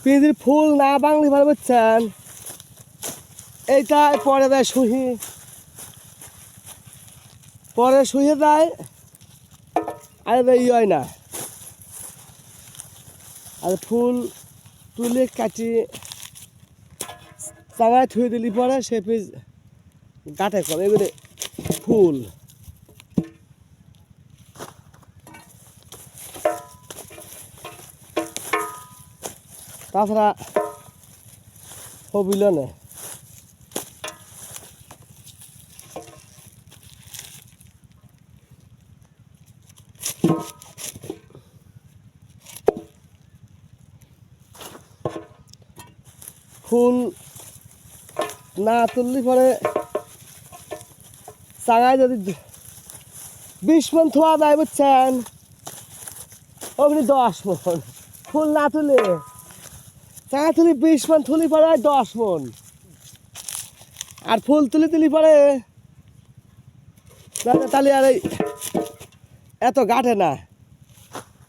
পিঁজির ফুল না বাংলি ভালো বুঝছেন, এইটা পরে দেয় শুহি, পরে শুয়ে দেয় আর ই হয় না। আর ফুল তুলে কাটি চাঙায় থুয়ে দিলি পরে সে পিস গাঁটে করে এগুলো ফুল। তাছাড়া হবিল না। ফুল না তুললি পরে চাঙায় যদি 20 মণ থোয়া যায় বুঝছেন, অমনি 10 মণ। ফুল না তুলে চাঙা তুলি 20 মণ তুলি পরে 10 মণ, আর ফুল তুলি তুলি পরে তাহলে আর এত গাঁটে না।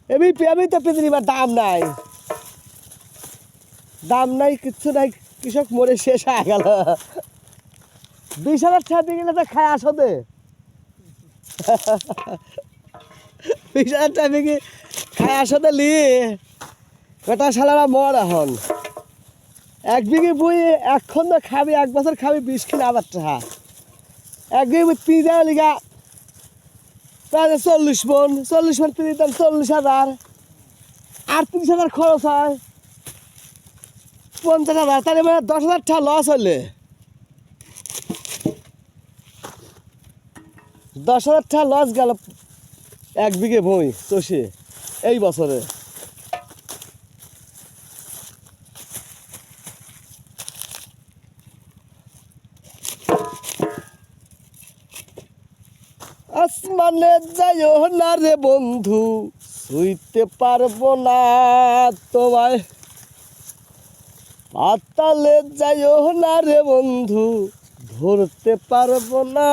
এমনি তো পৃথিবীর দাম নাই, দাম নাই, কিচ্ছু নাই, কৃষক মরে শেষ হয়ে গেল। 20,000 ছাড়তে গেলে তো খায় আসতে 20,000 টাকা কি খায় আসতে লি কটা সালারা মর এখন। 1 বিঘে বই এখন তো খাবি, 1 বছর খাবি 20,000 টাকা। 1 বিঘে পিঁজা লিগা প্রায় 40 মণ, 40 মণ পিঁজির দাম 40,000, 38,000 খরচ হয়, 50,000, তাহলে মানে 10,000 টাকা লস হলে 10,000 টাকা লস গেল 1 বিঘে বই চষে এই বছরে। আসমানে যাইও না রে বন্ধু, ছুঁইতে পারবো না তোমায়। পাতালে যাইও না রে বন্ধু, ধরতে পারবো না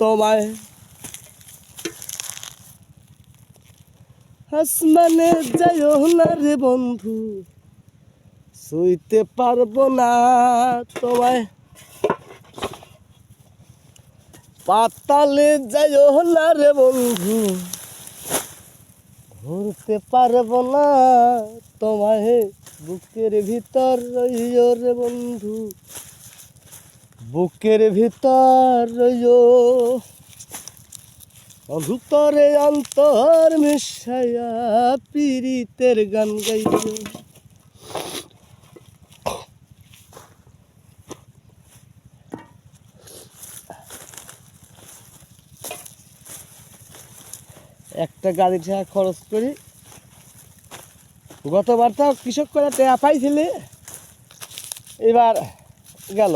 তোমায়। আসমানে যাইও না রে বন্ধু, ছুঁইতে পারবো না তোমায়। পাতালে যাইও না রে বন্ধু, ধরতে পারবো না তোমায়। বুকের ভিতর রইও রে বন্ধু, বুকের ভিতর রইও, অন্তরে অন্তর মিশাইয়া পীড়িতের গান গাইও। একটা গাড়ি টাকা খরচ করি, গতবার তো কৃষক করে টাকা পাইছিলে, এবার গেল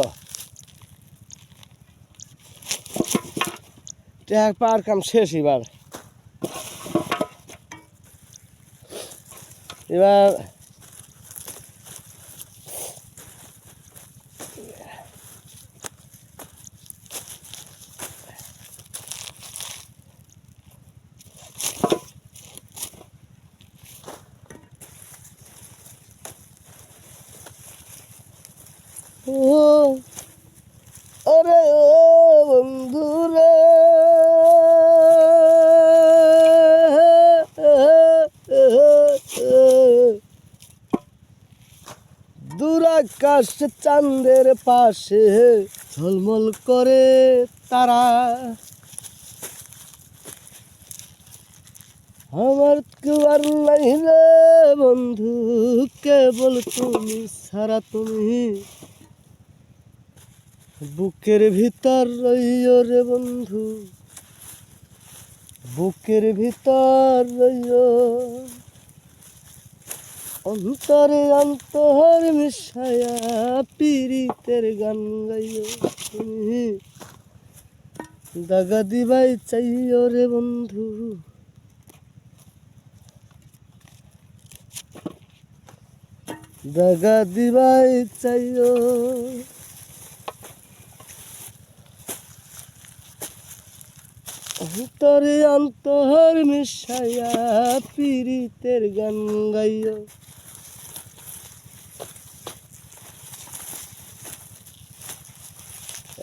টাকা পাওয়ার কাম শেষ। এবার ও ওরে ও বন্ধু রে, দূর আকাশ চাঁদের পাশে ঝলমল করে তারা, আমার কেউ আর নাই রে বন্ধু, কেবল তুমি ছাড়া তুমি। বুকের ভিতর রইও রে বন্ধু, বুকের ভিতর রইও, অন্তরে অন্তর মিশায়া পীড়িতের গান গাইও। তুমি দাগা দিবাই চাইও রে বন্ধু, দাগা দিবাই চাইও। অন্তরে অন্তর মিশাইয়া পীড়িতের গান গাইও।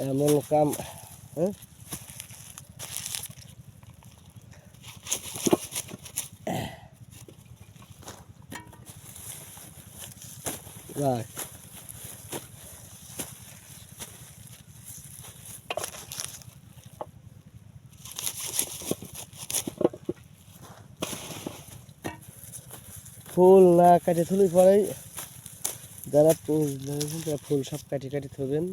এমন কাম। হ্যাঁ ভাই ফুল না কাটে তুলি পরে যারা ফুল সব কাটি কাটি থবেন।